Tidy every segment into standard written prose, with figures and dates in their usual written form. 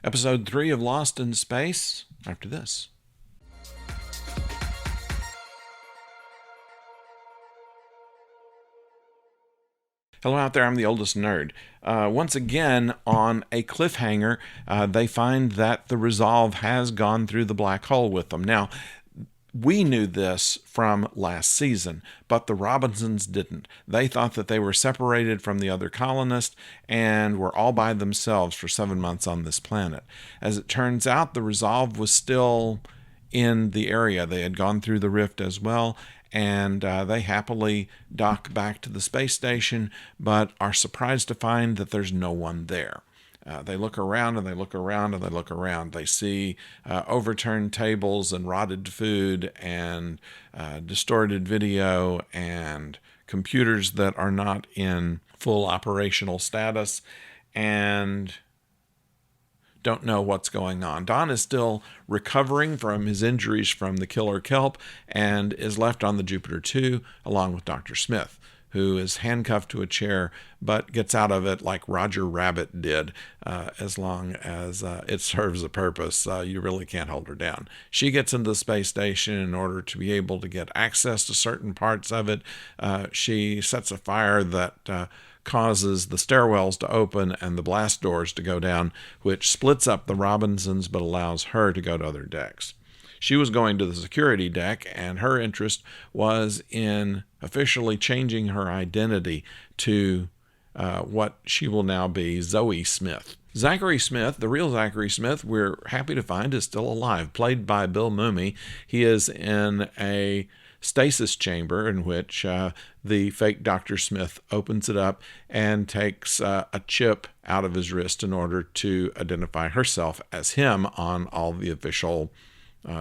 Episode 3 of Lost in Space after this. Hello out there, I'm the oldest nerd. Once again, on a cliffhanger, they find that the Resolve has gone through the black hole with them. Now, we knew this from last season, but the Robinsons didn't. They thought that they were separated from the other colonists and were all by themselves for 7 months on this planet. As it turns out, the Resolve was still in the area. They had gone through the rift as well, and they happily dock back to the space station, but are surprised to find that there's no one there. They look around and they look around and they look around. They see overturned tables and rotted food and distorted video and computers that are not in full operational status, and don't know what's going on. Don is still recovering from his injuries from the killer kelp and is left on the Jupiter 2 along with Dr. Smith, who is handcuffed to a chair but gets out of it like Roger Rabbit did, as long as it serves a purpose. You really can't hold her down. She gets into the space station in order to be able to get access to certain parts of it. She sets a fire that causes the stairwells to open and the blast doors to go down, which splits up the Robinsons but allows her to go to other decks. She was going to the security deck, and her interest was in officially changing her identity to what she will now be, Zoe Smith. Zachary Smith, the real Zachary Smith, we're happy to find is still alive, played by Bill Mumy. He is in a stasis chamber in which the fake Dr. Smith opens it up and takes a chip out of his wrist in order to identify herself as him on all the official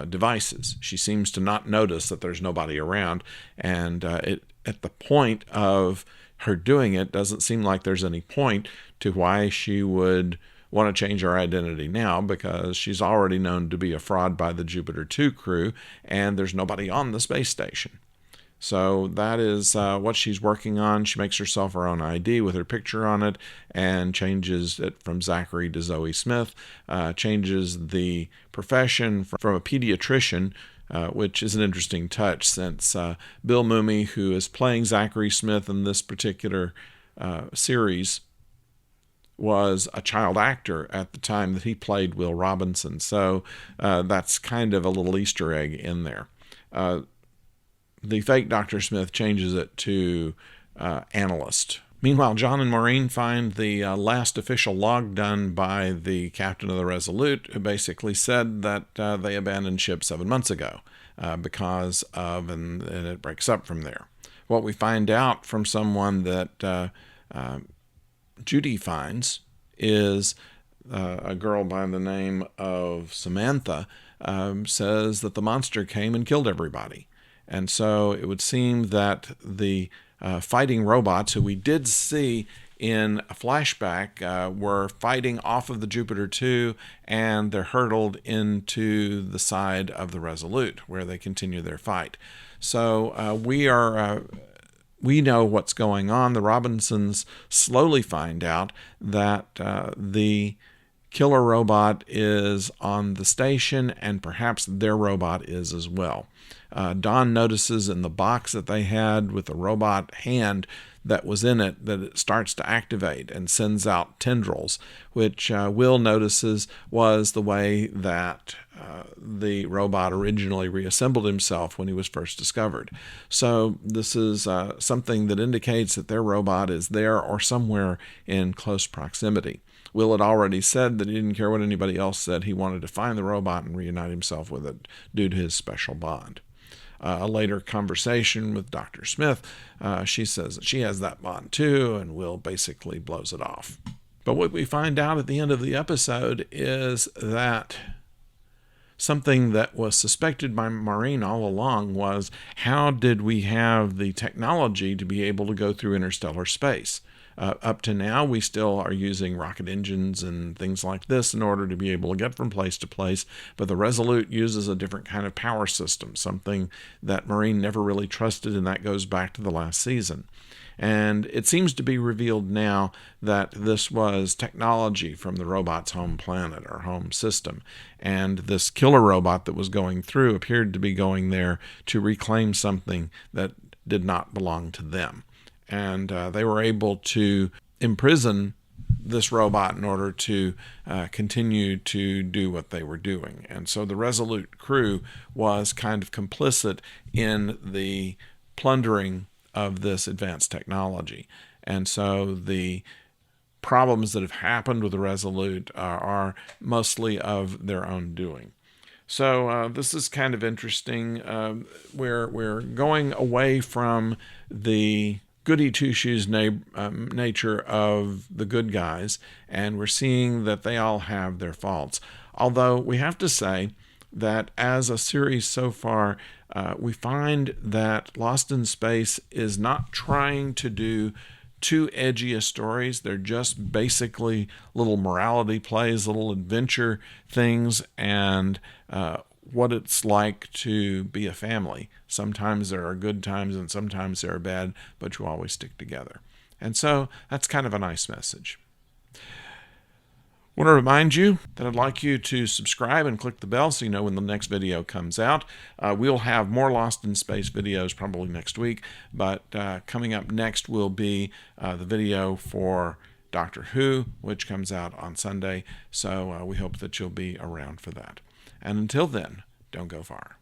devices. She seems to not notice that there's nobody around, and at the point of her doing it, doesn't seem like there's any point to why she would want to change her identity now, because she's already known to be a fraud by the Jupiter 2 crew, and there's nobody on the space station. So that is what she's working on. She makes herself her own ID with her picture on it and changes it from Zachary to Zoe Smith, changes the profession from a pediatrician, which is an interesting touch since Bill Mumy, who is playing Zachary Smith in this particular series, was a child actor at the time that he played Will Robinson. So that's kind of a little Easter egg in there. The fake Dr. Smith changes it to analyst. Meanwhile, John and Maureen find the last official log done by the captain of the Resolute, who basically said that they abandoned ship 7 months ago because of, and it breaks up from there. What we find out from someone that Judy finds is a girl by the name of Samantha says that the monster came and killed everybody. And so it would seem that the fighting robots, who we did see in a flashback, were fighting off of the Jupiter 2, and they're hurtled into the side of the Resolute, where they continue their fight. So we know what's going on. The Robinsons slowly find out that the killer robot is on the station, and perhaps their robot is as well. Don notices in the box that they had with the robot hand that was in it that it starts to activate and sends out tendrils, which Will notices was the way that the robot originally reassembled himself when he was first discovered. So this is something that indicates that their robot is there or somewhere in close proximity. Will had already said that he didn't care what anybody else said. He wanted to find the robot and reunite himself with it due to his special bond. A later conversation with Dr. Smith, she says that she has that bond too, and Will basically blows it off. But what we find out at the end of the episode is that something that was suspected by Maureen all along was, how did we have the technology to be able to go through interstellar space? Up to now, we still are using rocket engines and things like this in order to be able to get from place to place, but the Resolute uses a different kind of power system, something that Maureen never really trusted, and that goes back to the last season. And it seems to be revealed now that this was technology from the robot's home planet or home system. And this killer robot that was going through appeared to be going there to reclaim something that did not belong to them. And they were able to imprison this robot in order to continue to do what they were doing. And so the Resolute crew was kind of complicit in the plundering of this advanced technology. And so the problems that have happened with the Resolute are mostly of their own doing. So this is kind of interesting. We're going away from the goody two-shoes nature of the good guys, and we're seeing that they all have their faults. Although we have to say that as a series so far, we find that Lost in Space is not trying to do too edgy stories. They're just basically little morality plays, little adventure things, and what it's like to be a family. Sometimes there are good times and sometimes there are bad, but you always stick together. And so that's kind of a nice message. I want to remind you that I'd like you to subscribe and click the bell so you know when the next video comes out. We'll have more Lost in Space videos probably next week, but coming up next will be the video for Doctor Who, which comes out on Sunday. So we hope that you'll be around for that. And until then, don't go far.